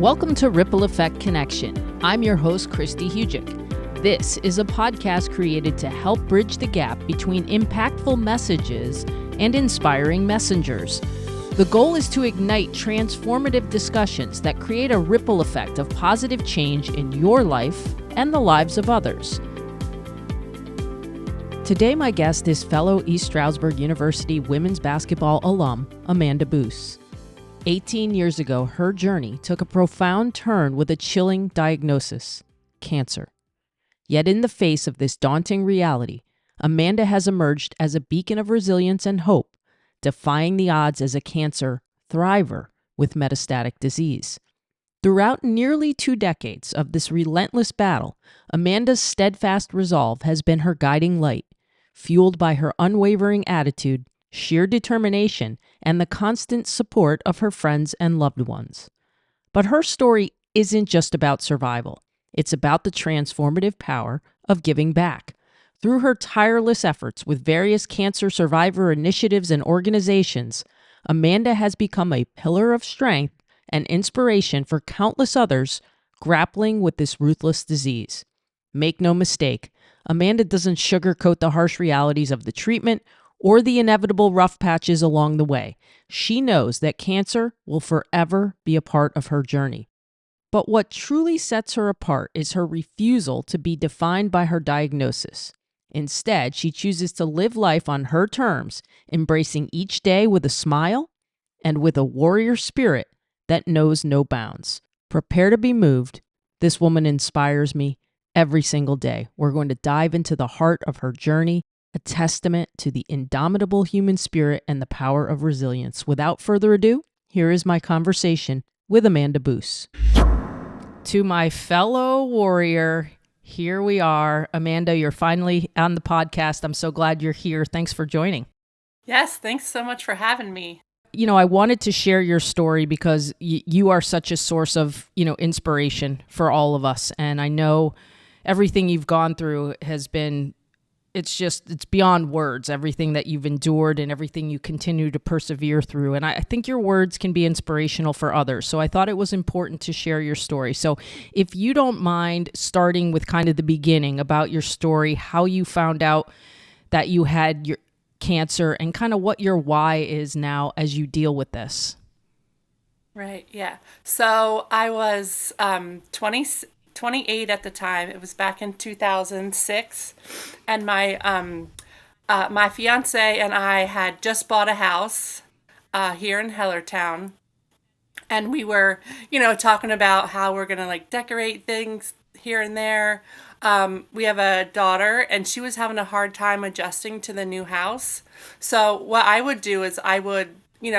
Welcome to Ripple Effect Connection. I'm your host, Christy Hugic. This is a podcast created to help bridge the gap between impactful messages and inspiring messengers. The goal is to ignite transformative discussions that create a ripple effect of positive change in your life and the lives of others. Today, my guest is fellow East Stroudsburg University women's basketball alum, Amanda Boos. 18 years ago, her journey took a profound turn with a chilling diagnosis: cancer. Yet in the face of this daunting reality, Amanda has emerged as a beacon of resilience and hope, defying the odds as a cancer thriver with metastatic disease. Throughout nearly 2 decades of this relentless battle, Amanda's steadfast resolve has been her guiding light, fueled by her unwavering attitude, sheer determination, and the constant support of her friends and loved ones. But her story isn't just about survival. It's about the transformative power of giving back. Through her tireless efforts with various cancer survivor initiatives and organizations, Amanda has become a pillar of strength and inspiration for countless others grappling with this ruthless disease. Make no mistake, Amanda doesn't sugarcoat the harsh realities of the treatment or the inevitable rough patches along the way. She knows that cancer will forever be a part of her journey. But what truly sets her apart is her refusal to be defined by her diagnosis. Instead, she chooses to live life on her terms, embracing each day with a smile and with a warrior spirit that knows no bounds. Prepare to be moved. This woman inspires me every single day. We're going to dive into the heart of her journey, a testament to the indomitable human spirit and the power of resilience. Without further ado, here is my conversation with Amanda Boos. To my fellow warrior, here we are. Amanda, you're finally on the podcast. I'm so glad you're here. Thanks for joining. Yes, thanks so much for having me. You know, I wanted to share your story because you are such a source of, inspiration for all of us. And I know everything you've gone through has been, it's beyond words, everything that you've endured and everything you continue to persevere through. And I think your words can be inspirational for others. So I thought it was important to share your story. So if you don't mind starting with kind of the beginning about your story, how you found out that you had your cancer and kind of what your why is now as you deal with this. Right, yeah. So I was 28 at the time. It was back in 2006, and my fiance and I had just bought a house here in Hellertown, and we were, talking about how we're gonna decorate things here and there. We have a daughter, and she was having a hard time adjusting to the new house. So what I would do is I would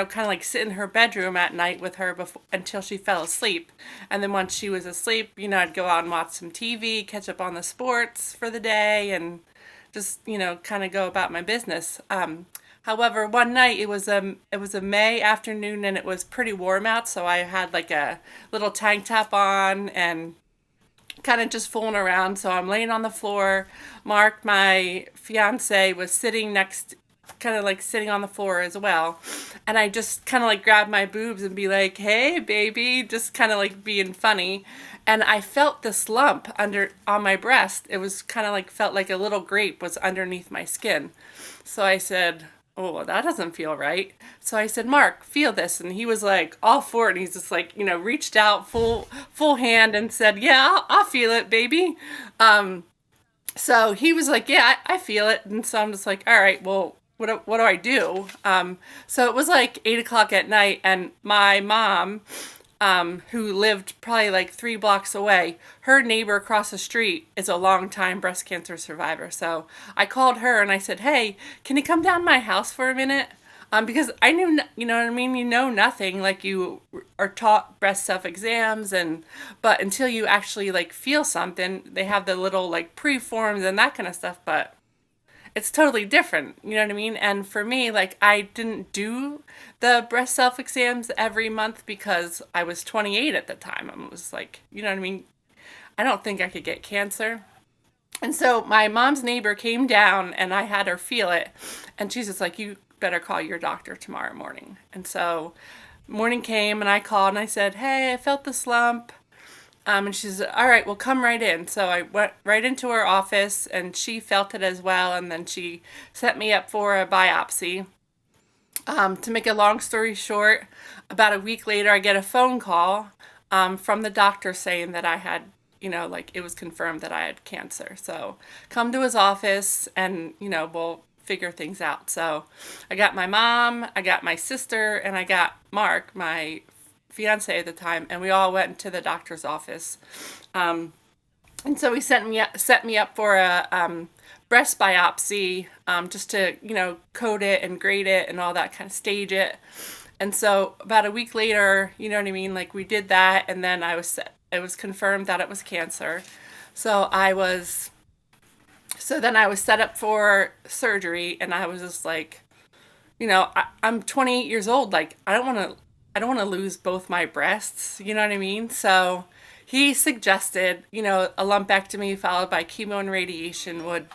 kind of sit in her bedroom at night with her until she fell asleep. And then once she was asleep, I'd go out and watch some TV, catch up on the sports for the day, and just, kind of go about my business. However, one night it was a May afternoon and it was pretty warm out. So I had a little tank top on and kind of just fooling around. So I'm laying on the floor. Mark, my fiance, was sitting sitting on the floor as well. And I just kind of grabbed my boobs and be like, "Hey, baby," just kind of being funny. And I felt this lump on my breast. It was kind of felt like a little grape was underneath my skin. So I said, "Oh, well, that doesn't feel right." So I said, "Mark, feel this." And he was all for it. And he's just reached out full hand and said, "Yeah, I'll feel it, baby." So he was like, "Yeah, I feel it." And so I'm just all right, well, what do I do? So it was 8:00 at night, and my mom, who lived probably 3 blocks away, her neighbor across the street is a longtime breast cancer survivor. So I called her and I said, "Hey, can you come down to my house for a minute?" Because I knew, you know what I mean? Nothing, you are taught breast self-exams, but until you actually feel something, they have the little pre-forms and that kind of stuff, but it's totally different, you know what I mean? And for me, I didn't do the breast self-exams every month because I was 28 at the time. I was you know what I mean? I don't think I could get cancer. And so my mom's neighbor came down and I had her feel it. And she's just "You better call your doctor tomorrow morning." And so morning came and I called and I said, "Hey, I felt this lump." And she said, "All right, well, come right in." So I went right into her office and she felt it as well. And then she set me up for a biopsy. To make a long story short, about a week later, I get a phone call from the doctor saying that I had, like it was confirmed that I had cancer. So come to his office and, we'll figure things out. So I got my mom, I got my sister, and I got Mark, my fiance at the time, and we all went to the doctor's office. And so he set me up for a breast biopsy, just to code it and grade it and all that, kind of stage it. And so about a week later, you know what I mean, like we did that, and then it was confirmed that it was cancer. So then I was set up for surgery, and I was just like, I'm 28 years old. Like I don't want to lose both my breasts. You know what I mean? So he suggested, a lumpectomy followed by chemo and radiation would,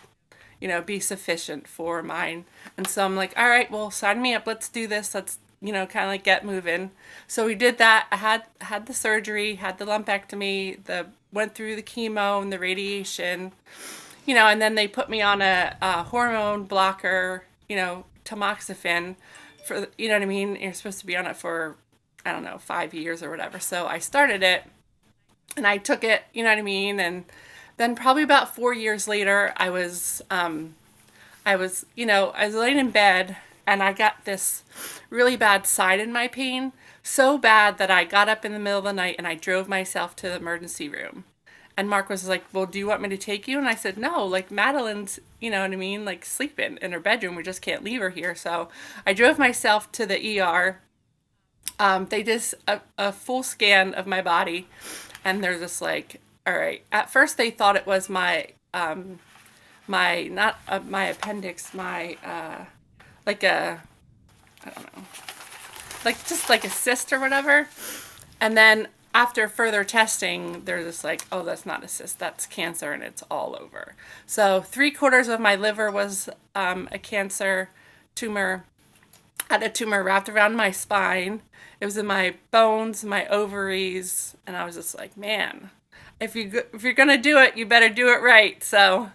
be sufficient for mine. And so I'm like, all right, well, sign me up. Let's do this. Let's, kind of like get moving. So we did that. I had the surgery, had the lumpectomy, went through the chemo and the radiation, and then they put me on a hormone blocker, tamoxifen for, you know what I mean? You're supposed to be on it for, I don't know, 5 years or whatever. So I started it and I took it, you know what I mean? And then probably about 4 years later, I was laying in bed and I got this really bad side in my pain, so bad that I got up in the middle of the night and I drove myself to the emergency room. And Mark was like, "Well, do you want me to take you?" And I said, "No, like Madeline's, you know what I mean, like sleeping in her bedroom. We just can't leave her here." So I drove myself to the ER. They did a full scan of my body, and they're just like, "All right." At first, they thought it was my not my appendix, my like a, I don't know, like just like a cyst or whatever. And then after further testing, they're just like, "Oh, that's not a cyst, that's cancer, and it's all over." So 3/4 of my liver was a cancer tumor. I had a tumor wrapped around my spine. It was in my bones, my ovaries, and I was just like, man, if you're gonna do it, you better do it right. So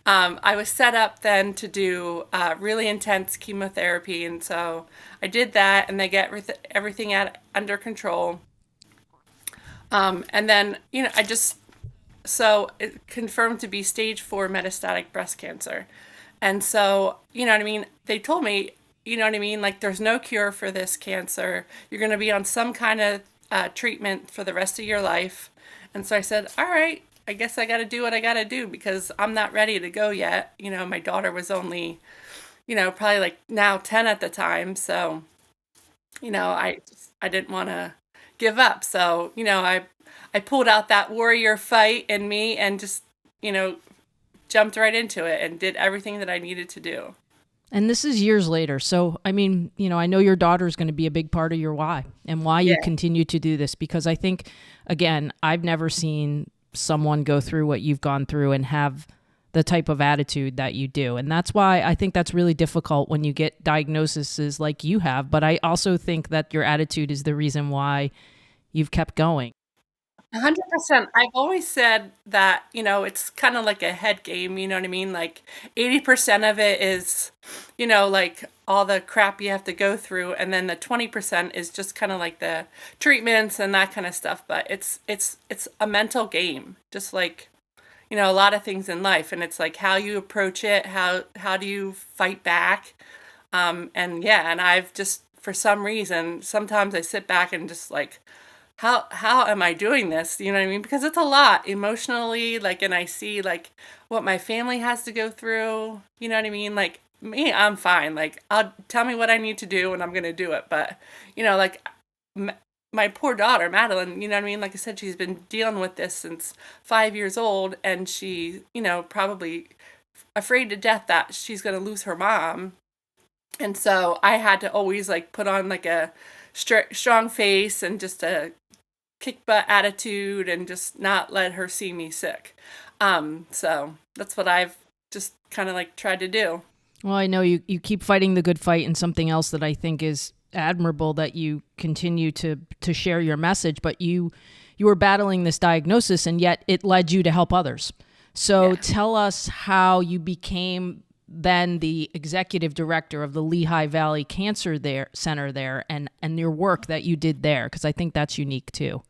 I was set up then to do really intense chemotherapy, and so I did that, and they get everything under control. And then, so it confirmed to be stage 4 metastatic breast cancer. And so, you know what I mean? They told me, you know what I mean? Like, there's no cure for this cancer. You're going to be on some kind of treatment for the rest of your life. And so I said, all right, I guess I got to do what I got to do because I'm not ready to go yet. My daughter was only, probably like now 10 at the time. So, I didn't want to give up. So, I pulled out that warrior fight in me and just, jumped right into it and did everything that I needed to do. And this is years later. So, I mean, I know your daughter is going to be a big part of your why and why you continue to do this, because I think, again, I've never seen someone go through what you've gone through and have the type of attitude that you do. And that's why I think that's really difficult when you get diagnoses like you have. But I also think that your attitude is the reason why you've kept going. 100%. I've always said that, it's kind of like a head game, you know what I mean? Like 80% of it is, like all the crap you have to go through, and then the 20% is just kind of like the treatments and that kind of stuff. But it's a mental game, just like, a lot of things in life, and it's like how you approach it, how do you fight back? And I've just, for some reason, sometimes I sit back and just like, how am I doing this? You know what I mean? Because it's a lot emotionally, like, and I see like what my family has to go through. You know what I mean? Like me, I'm fine. Like, I'll tell me what I need to do and I'm gonna do it. But like my poor daughter, Madeline, you know what I mean? Like I said, she's been dealing with this since 5 years old, and she, probably afraid to death that she's gonna lose her mom. And so I had to always like put on like a strong face and just a kick butt attitude and just not let her see me sick. So that's what I've just kind of like tried to do. Well, I know you keep fighting the good fight, and something else that I think is admirable that you continue to share your message, but you were battling this diagnosis and yet it led you to help others. So tell us how you became then the executive director of the Lehigh Valley Cancer Center there, and your work that you did there, because I think that's unique too.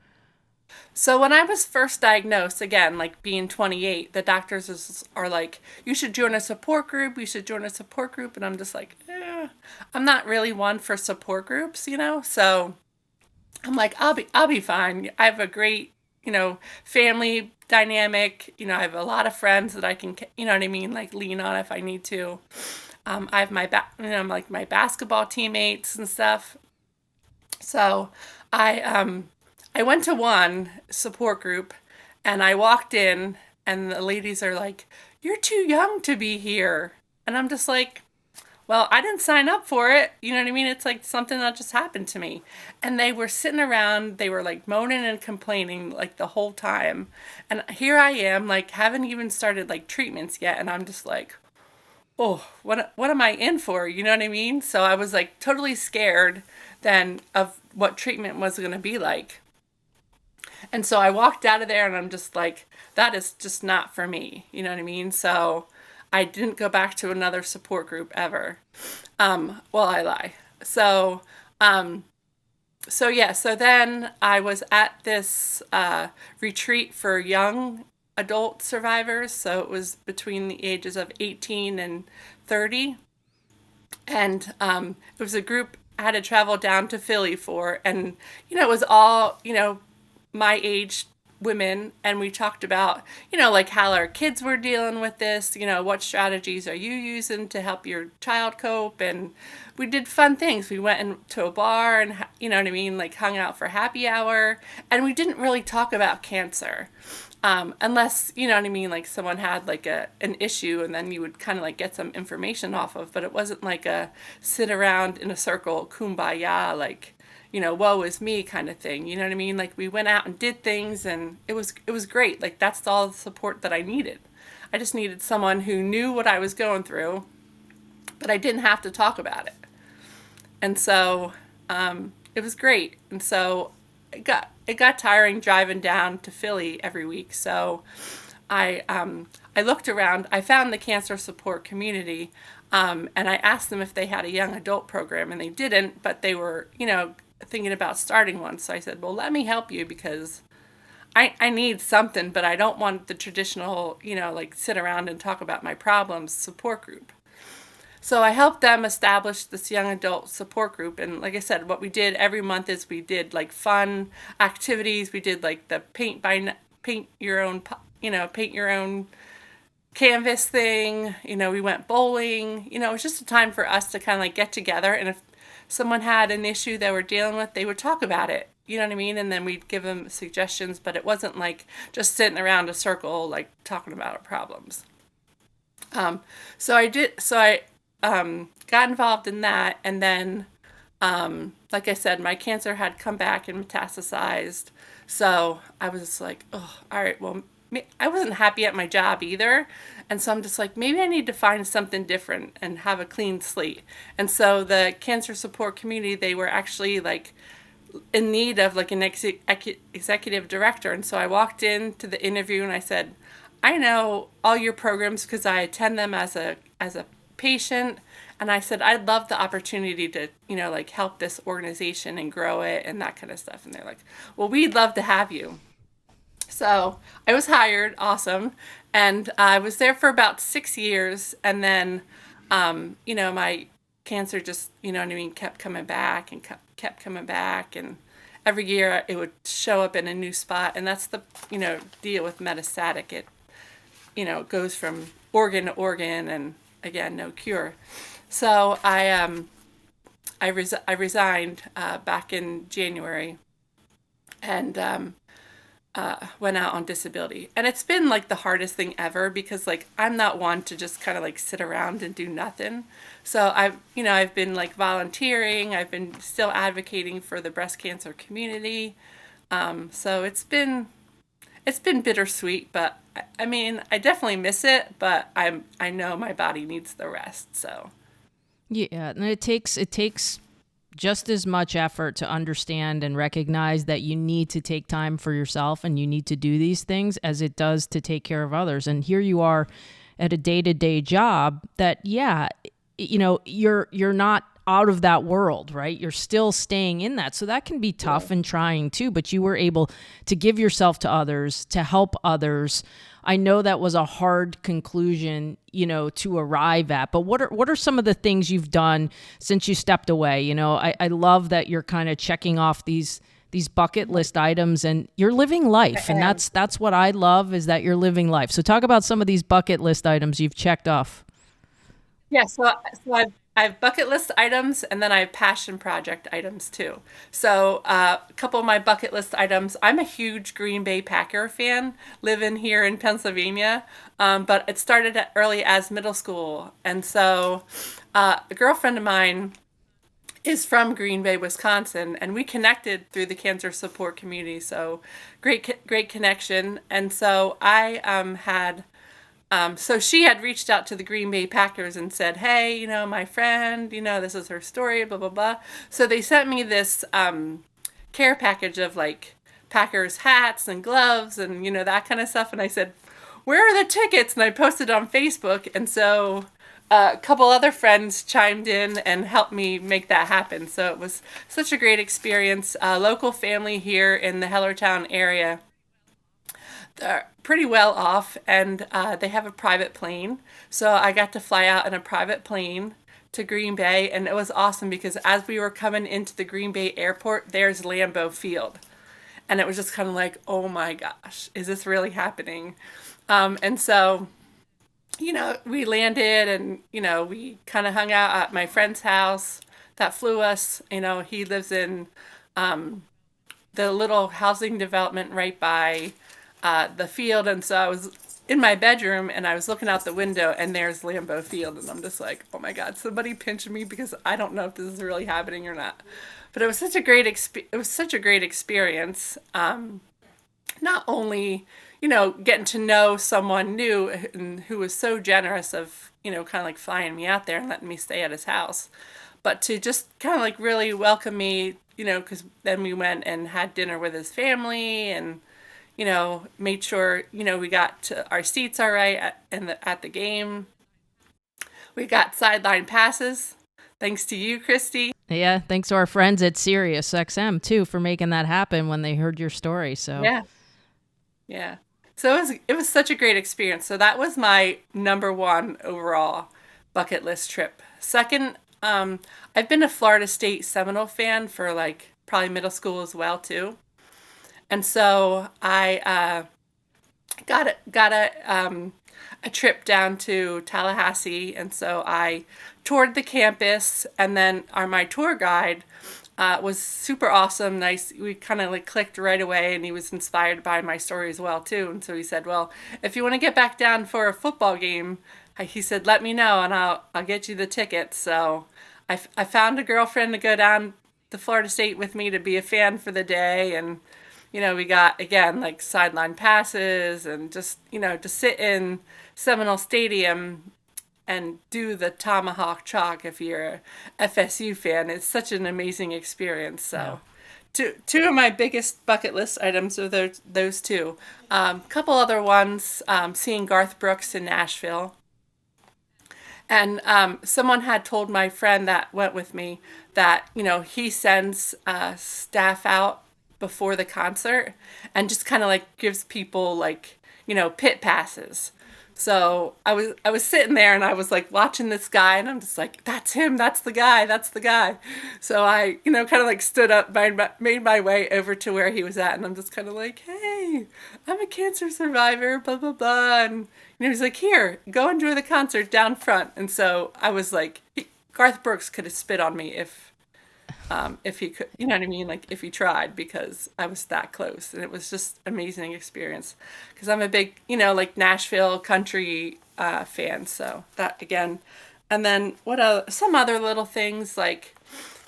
So when I was first diagnosed, again, like being 28, the doctors are like, you should join a support group. You should join a support group. And I'm just like, I'm not really one for support groups, So I'm like, I'll be fine. I have a great, family dynamic. I have a lot of friends that I can, like lean on if I need to. I have my basketball teammates and stuff. So I went to one support group and I walked in and the ladies are like, "You're too young to be here." And I'm just like, well, I didn't sign up for it. You know what I mean? It's like something that just happened to me. And they were sitting around, they were like moaning and complaining like the whole time. And here I am, like haven't even started like treatments yet. And I'm just like, oh, what am I in for? You know what I mean? So I was like totally scared then of what treatment was going to be like. And so I walked out of there and I'm just like, that is just not for me. You know what I mean? So I didn't go back to another support group ever. Well, I lie. So then I was at this retreat for young adult survivors. So it was between the ages of 18 and 30. And it was a group I had to travel down to Philly for. And, it was all, my age women, and we talked about, like how our kids were dealing with this, what strategies are you using to help your child cope? And we did fun things. We went into a bar and, like hung out for happy hour, and we didn't really talk about cancer. Unless, like someone had like an issue and then you would kind of like get some information off of, but it wasn't like a sit around in a circle, kumbaya, like, woe is me kind of thing. You know what I mean? Like we went out and did things and it was great. Like that's all the support that I needed. I just needed someone who knew what I was going through, but I didn't have to talk about it. And so it was great. And so it got tiring driving down to Philly every week. So I looked around. I found the cancer support community, and I asked them if they had a young adult program, and they didn't. But they were, thinking about starting one. So I said, well, let me help you because I need something, but I don't want the traditional, like sit around and talk about my problems support group. So I helped them establish this young adult support group. And like I said, what we did every month is we did like fun activities. We did like the paint your own canvas thing. We went bowling. It was just a time for us to kind of like get together. And if someone had an issue they were dealing with, they would talk about it. You know what I mean? And then we'd give them suggestions, but it wasn't like just sitting around a circle, like talking about our problems. So I got involved in that. And then, like I said, my cancer had come back and metastasized. So I was like, oh, all right, well, I wasn't happy at my job either. And so I'm just like, maybe I need to find something different and have a clean slate. And so the cancer support community, they were actually like in need of like an executive director. And so I walked into the interview and I said, I know all your programs because I attend them as a patient. And I said, I'd love the opportunity to, like help this organization and grow it and that kind of stuff. And they're like, well, we'd love to have you. So I was hired, awesome. And I was there for about 6 years. And then, my cancer just, kept coming back and kept coming back. And every year it would show up in a new spot. And that's the, deal with metastatic. It goes from organ to organ and again, no cure. So I resigned back in January and went out on disability. And it's been like the hardest thing ever because like I'm not one to just kind of like sit around and do nothing. So I've been like volunteering. I've been still advocating for the breast cancer community. So it's been bittersweet, but I mean, I definitely miss it, but I know my body needs the rest. So yeah, and it takes just as much effort to understand and recognize that you need to take time for yourself and you need to do these things as it does to take care of others. And here you are at a day-to-day job that, yeah, you're not out of that world, right? You're still staying in that. So that can be tough and trying too, but you were able to give yourself to others, to help others. I know that was a hard conclusion, to arrive at, but what are some of the things you've done since you stepped away? I love that you're kind of checking off these bucket list items and you're living life. And that's what I love, is that you're living life. So talk about some of these bucket list items you've checked off. Yeah, so I have bucket list items, and then I have passion project items too. So a couple of my bucket list items. I'm a huge Green Bay Packer fan, living here in Pennsylvania, but it started early as middle school. And so a girlfriend of mine is from Green Bay, Wisconsin, and we connected through the cancer support community. So great connection. And so I so she had reached out to the Green Bay Packers and said, hey, my friend, this is her story, blah, blah, blah. So they sent me this care package of like Packers hats and gloves and, that kind of stuff. And I said, where are the tickets? And I posted on Facebook. And so a couple other friends chimed in and helped me make that happen. So it was such a great experience. Local family here in the Hellertown area. They're pretty well off, and they have a private plane. So I got to fly out in a private plane to Green Bay, and it was awesome because as we were coming into the Green Bay airport, there's Lambeau Field. And it was just kind of like, oh my gosh, is this really happening? And so, we landed and, we kind of hung out at my friend's house that flew us. He lives in the little housing development right by the field, and so I was in my bedroom and I was looking out the window and there's Lambeau Field, and I'm just like, oh my God, somebody pinch me because I don't know if this is really happening or not. But it was such a great experience. Not only getting to know someone new and who was so generous of kind of like flying me out there and letting me stay at his house, but to just kind of like really welcome me, because then we went and had dinner with his family and made sure, we got to our seats all right at the game. We got sideline passes, thanks to you, Christy. Yeah, thanks to our friends at Sirius XM, too, for making that happen when they heard your story. So Yeah. So it was such a great experience. So that was my number one overall bucket list trip. Second, I've been a Florida State Seminole fan for like probably middle school as well, too. And so I got a trip down to Tallahassee, and so I toured the campus, and then my tour guide was super awesome, nice. We kind of like clicked right away, and he was inspired by my story as well too. And so he said, well, if you want to get back down for a football game, he said, let me know and I'll get you the tickets. So I found a girlfriend to go down to Florida State with me to be a fan for the day, and we got, again, like sideline passes and just, to sit in Seminole Stadium and do the tomahawk chalk if you're a FSU fan. It's such an amazing experience. So two of my biggest bucket list items are those two. Couple other ones, seeing Garth Brooks in Nashville. And someone had told my friend that went with me that, he sends staff out before the concert and just kind of like gives people like, pit passes. So I was sitting there and I was like watching this guy and I'm just like, that's him, that's the guy. So I, kind of like stood up, made my way over to where he was at, and I'm just kind of like, hey, I'm a cancer survivor, blah, blah, blah. And he's like, here, go enjoy the concert down front. And so I was like, Garth Brooks could have spit on me if he could, you know what I mean? Like if he tried, because I was that close, and it was just amazing experience because I'm a big, like Nashville country fan. So that again, and then some other little things like,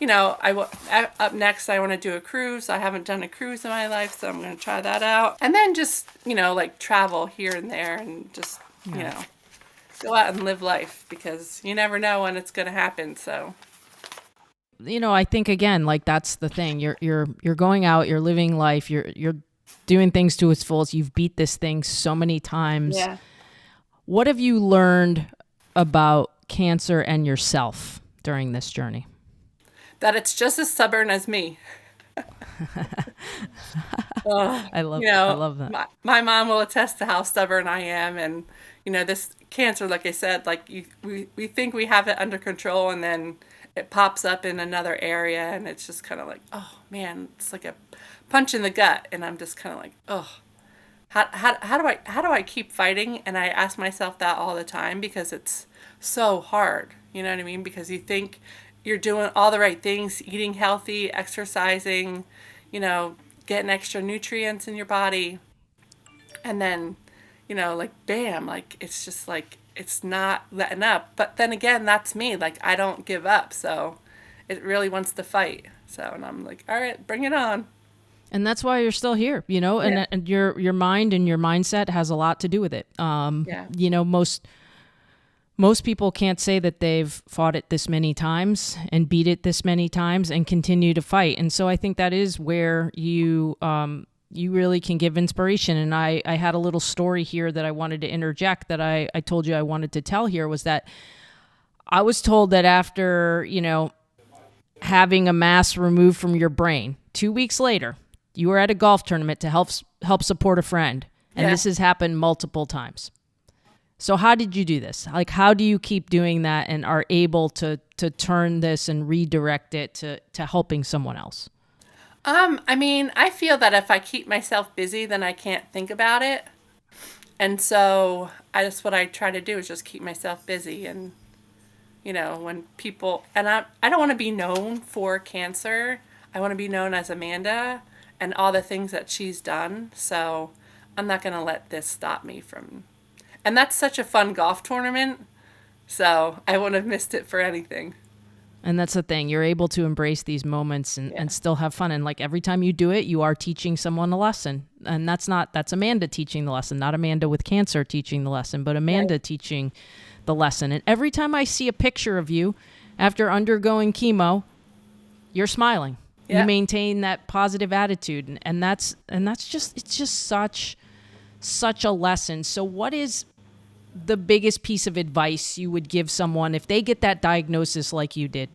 up next I want to do a cruise. I haven't done a cruise in my life, so I'm going to try that out. And then just, like travel here and there and just, go out and live life because you never know when it's going to happen. So I think again, like that's the thing. You're going out, you're living life, you're doing things to its fullest. You've beat this thing so many times. Yeah. What have you learned about cancer and yourself during this journey? That it's just as stubborn as me. I love You I know, love that. my mom will attest to how stubborn I am. And, this cancer, like I said, we think we have it under control, and then it pops up in another area, and it's just kind of like, oh man, it's like a punch in the gut. And I'm just kind of like, oh, how do I keep fighting? And I ask myself that all the time because it's so hard. You know what I mean? Because you think you're doing all the right things, eating healthy, exercising, getting extra nutrients in your body, and then, like bam, like it's just like it's not letting up. But then again, that's me. Like I don't give up, so it really wants to fight. So, and I'm like, all right, bring it on. And that's why you're still here, Yeah, and your mind and your mindset has a lot to do with it. yeah, Most people can't say that they've fought it this many times and beat it this many times and continue to fight. And so I think that is where you really can give inspiration. And I had a little story here that I wanted to interject that I told you I wanted to tell here, was that I was told that after, having a mass removed from your brain, 2 weeks later, you were at a golf tournament to help support a friend. And yeah. this has happened multiple times. So how did you do this? Like, how do you keep doing that and are able to turn this and redirect it to helping someone else? I mean, I feel that if I keep myself busy, then I can't think about it. And so what I try to do is just keep myself busy. And, when people, and I don't want to be known for cancer. I want to be known as Amanda and all the things that she's done. So I'm not going to let this stop me from, and that's such a fun golf tournament. So I wouldn't have missed it for anything. And that's the thing. You're able to embrace these moments Yeah. and still have fun. And like every time you do it, you are teaching someone a lesson. And that's Amanda teaching the lesson, not Amanda with cancer teaching the lesson, but Amanda Right. teaching the lesson. And every time I see a picture of you after undergoing chemo, you're smiling. You Yeah. maintain that positive attitude. And that's just, it's just such a lesson. So what is the biggest piece of advice you would give someone if they get that diagnosis like you did?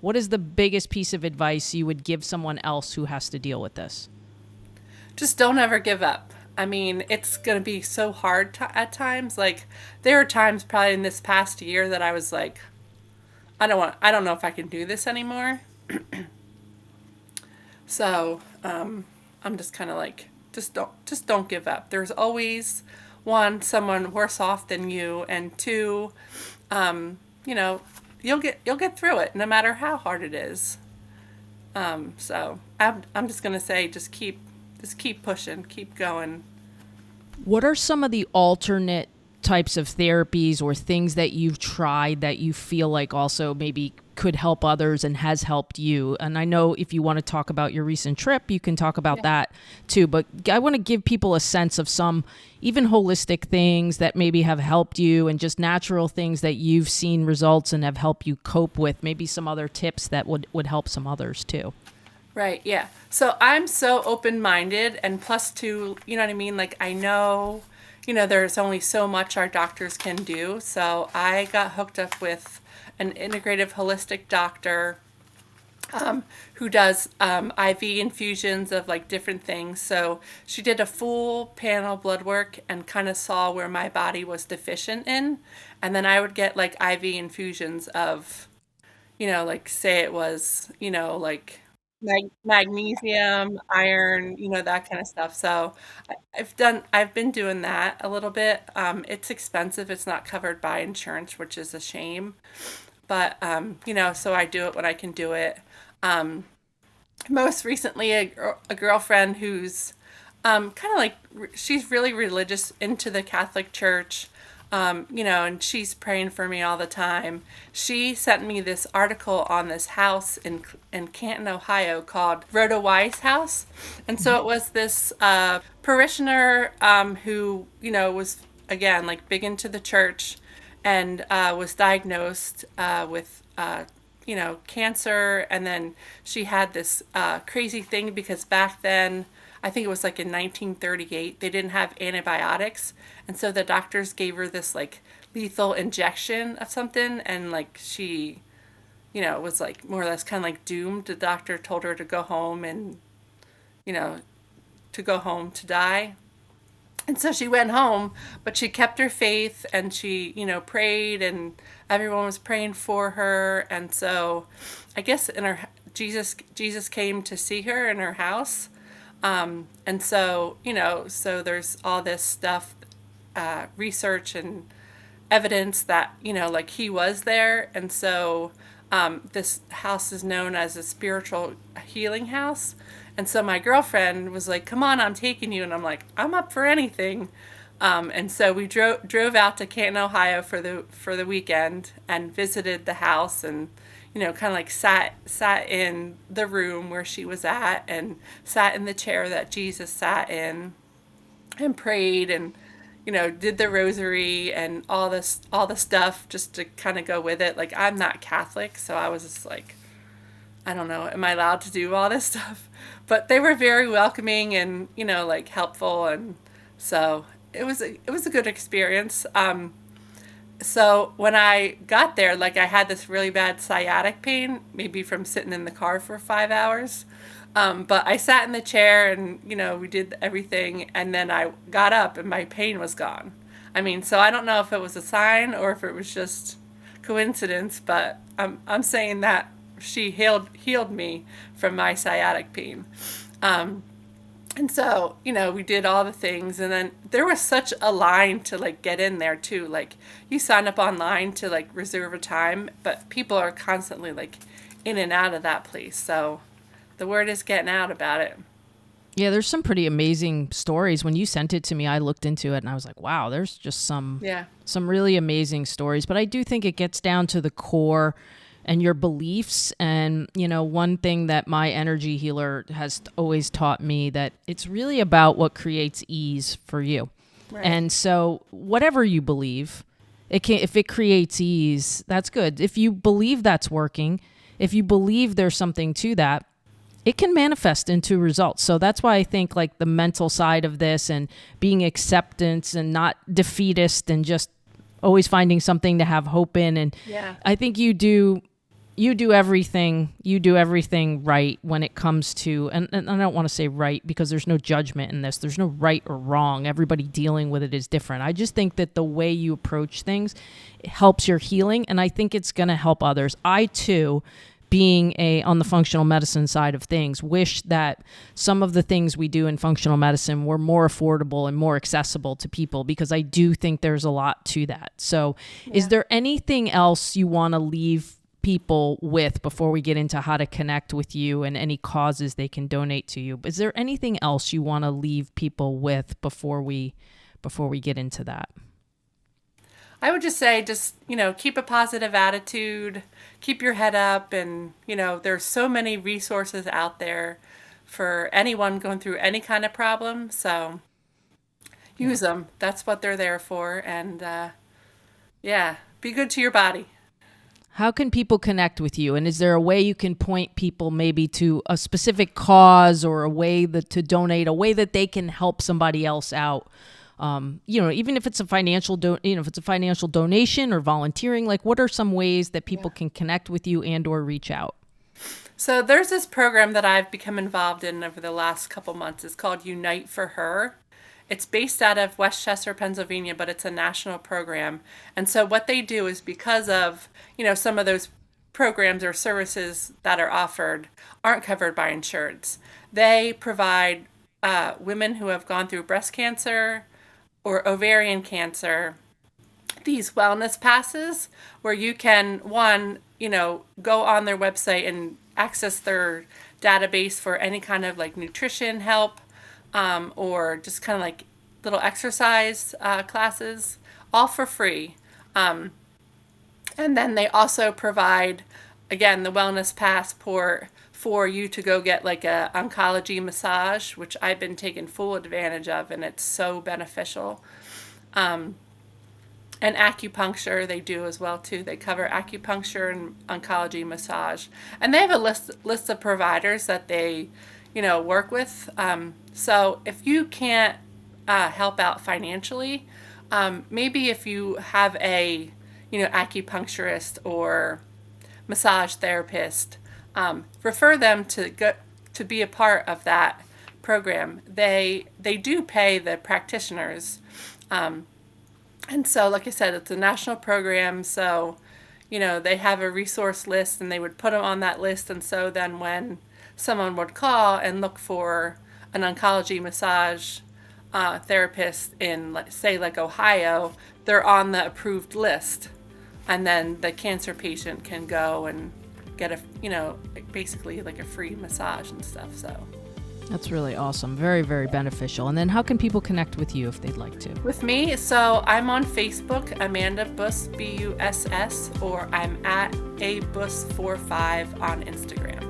What is the biggest piece of advice you would give someone else who has to deal with this? Just don't ever give up. I mean, it's going to be so hard at times. Like there are times probably in this past year that I was like, I don't know if I can do this anymore. So, I'm just kind of like, just don't give up. There's always someone worse off than you, and two, you know, you'll get through it no matter how hard it is. So I'm just gonna say, just keep pushing, keep going. What are some of the alternate types of therapies or things that you've tried that you feel like also maybe could help others and has helped you? And I know if you want to talk about your recent trip, you can talk about that too. But I want to give people a sense of some even holistic things that maybe have helped you and just natural things that you've seen results and have helped you cope with. Maybe some other tips that would help some others too. Right, yeah. So I'm so open-minded, and plus two, you know what I mean? Like I know, there's only so much our doctors can do. So I got hooked up with an integrative holistic doctor who does IV infusions of like different things. So she did a full panel blood work and kind of saw where my body was deficient in. And then I would get like IV infusions of, like say it was, like magnesium, iron, that kind of stuff. So I've been doing that a little bit. It's expensive. It's not covered by insurance, which is a shame. But, so I do it when I can do it. Most recently, a girlfriend who's kind of like, she's really religious into the Catholic Church, and she's praying for me all the time. She sent me this article on this house in Canton, Ohio called Rhoda Wise House. And so it was this parishioner who, was, again, like big into the church and was diagnosed with cancer, and then she had this crazy thing because back then, I think it was like in 1938, they didn't have antibiotics, and so the doctors gave her this like lethal injection of something, and like she, was like more or less kind of like doomed. The doctor told her to go home and, you know, to go home to die. And so she went home, but she kept her faith and she, prayed, and everyone was praying for her. And so I guess in her Jesus came to see her in her house. And so, so there's all this stuff, research and evidence that, like he was there. And so this house is known as a spiritual healing house. And so my girlfriend was like, "Come on, I'm taking you." And I'm like, "I'm up for anything." And so we drove out to Canton, Ohio for the weekend and visited the house, and kind of like sat in the room where she was at, and sat in the chair that Jesus sat in, and prayed, and did the rosary and all the stuff just to kind of go with it. Like, I'm not Catholic, so I was just like, I don't know, am I allowed to do all this stuff? But they were very welcoming and, like helpful. And so it was a good experience. So when I got there, like I had this really bad sciatic pain, maybe from sitting in the car for 5 hours. But I sat in the chair and, we did everything. And then I got up and my pain was gone. I mean, so I don't know if it was a sign or if it was just coincidence, but I'm saying that she healed me from my sciatic pain. And so, we did all the things, and then there was such a line to like get in there too. Like, you sign up online to like reserve a time, but people are constantly like in and out of that place. So the word is getting out about it. Yeah, there's some pretty amazing stories. When you sent it to me, I looked into it and I was like, wow, there's just some really amazing stories. But I do think it gets down to the core and your beliefs. And, one thing that my energy healer has always taught me, that it's really about what creates ease for you. Right. And so whatever you believe, if it creates ease, that's good. If you believe that's working, if you believe there's something to that, it can manifest into results. So that's why I think like the mental side of this, and being acceptance and not defeatist, and just always finding something to have hope in. And I think you do everything right when it comes to, and I don't want to say right because there's no judgment in this. There's no right or wrong. Everybody dealing with it is different. I just think that the way you approach things helps your healing, and I think it's going to help others. I too, being on the functional medicine side of things, wish that some of the things we do in functional medicine were more affordable and more accessible to people, because I do think there's a lot to that. So is there anything else you want to leave people with before we get into how to connect with you and any causes they can donate to you? Is there anything else you want to leave people with before we get into that? I would just say, keep a positive attitude, keep your head up, and, there's so many resources out there for anyone going through any kind of problem. So use them. That's what they're there for. And, be good to your body. How can people connect with you? And is there a way you can point people maybe to a specific cause, or a way to donate, a way that they can help somebody else out? Even if it's a financial donation or volunteering, like what are some ways that people can connect with you and or reach out? So there's this program that I've become involved in over the last couple months. It's called Unite for Her. It's based out of Westchester, Pennsylvania, but it's a national program. And so what they do is, because of, some of those programs or services that are offered aren't covered by insurance, they provide women who have gone through breast cancer or ovarian cancer these wellness passes, where you can, go on their website and access their database for any kind of like nutrition help, or just kind of like little exercise classes, all for free. And then they also provide, again, the wellness passport for you to go get like a oncology massage, which I've been taking full advantage of, and it's so beneficial. And acupuncture they do as well too. They cover acupuncture and oncology massage, and they have a list of providers that they, work with. So if you can't help out financially, maybe if you have a acupuncturist or massage therapist, refer them to be a part of that program. They do pay the practitioners. And so, like I said, it's a national program, so, they have a resource list, and they would put them on that list, and so then when someone would call and look for an oncology massage therapist in, say, like Ohio, they're on the approved list, and then the cancer patient can go and get basically like a free massage and stuff, so. That's really awesome. Very, very beneficial. And then how can people connect with you if they'd like to? With me? So I'm on Facebook, Amanda Buss, Buss, or I'm at abuss45 on Instagram.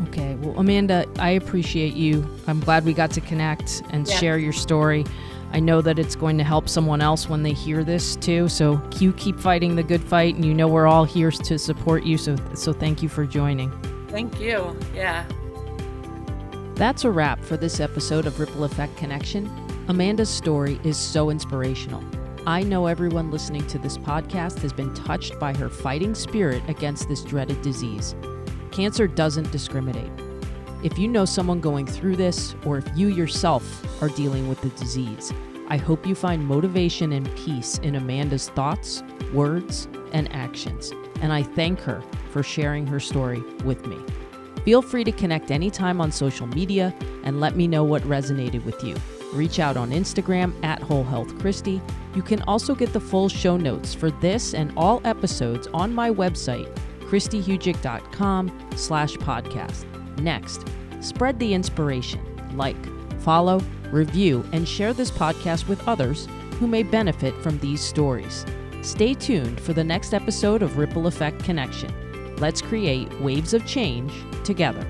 Okay. Well, Amanda, I appreciate you. I'm glad we got to connect and share your story. I know that it's going to help someone else when they hear this too. So you keep fighting the good fight, and we're all here to support you. So thank you for joining. Thank you. Yeah. That's a wrap for this episode of Ripple Effect Connection. Amanda's story is so inspirational. I know everyone listening to this podcast has been touched by her fighting spirit against this dreaded disease. Cancer doesn't discriminate. If you know someone going through this, or if you yourself are dealing with the disease, I hope you find motivation and peace in Amanda's thoughts, words, and actions. And I thank her for sharing her story with me. Feel free to connect anytime on social media and let me know what resonated with you. Reach out on Instagram at WholeHealthChristy. You can also get the full show notes for this and all episodes on my website, christyhugic.com/podcast. Next, spread the inspiration. Like, follow, review, and share this podcast with others who may benefit from these stories. Stay tuned for the next episode of Ripple Effect Connection. Let's create waves of change together.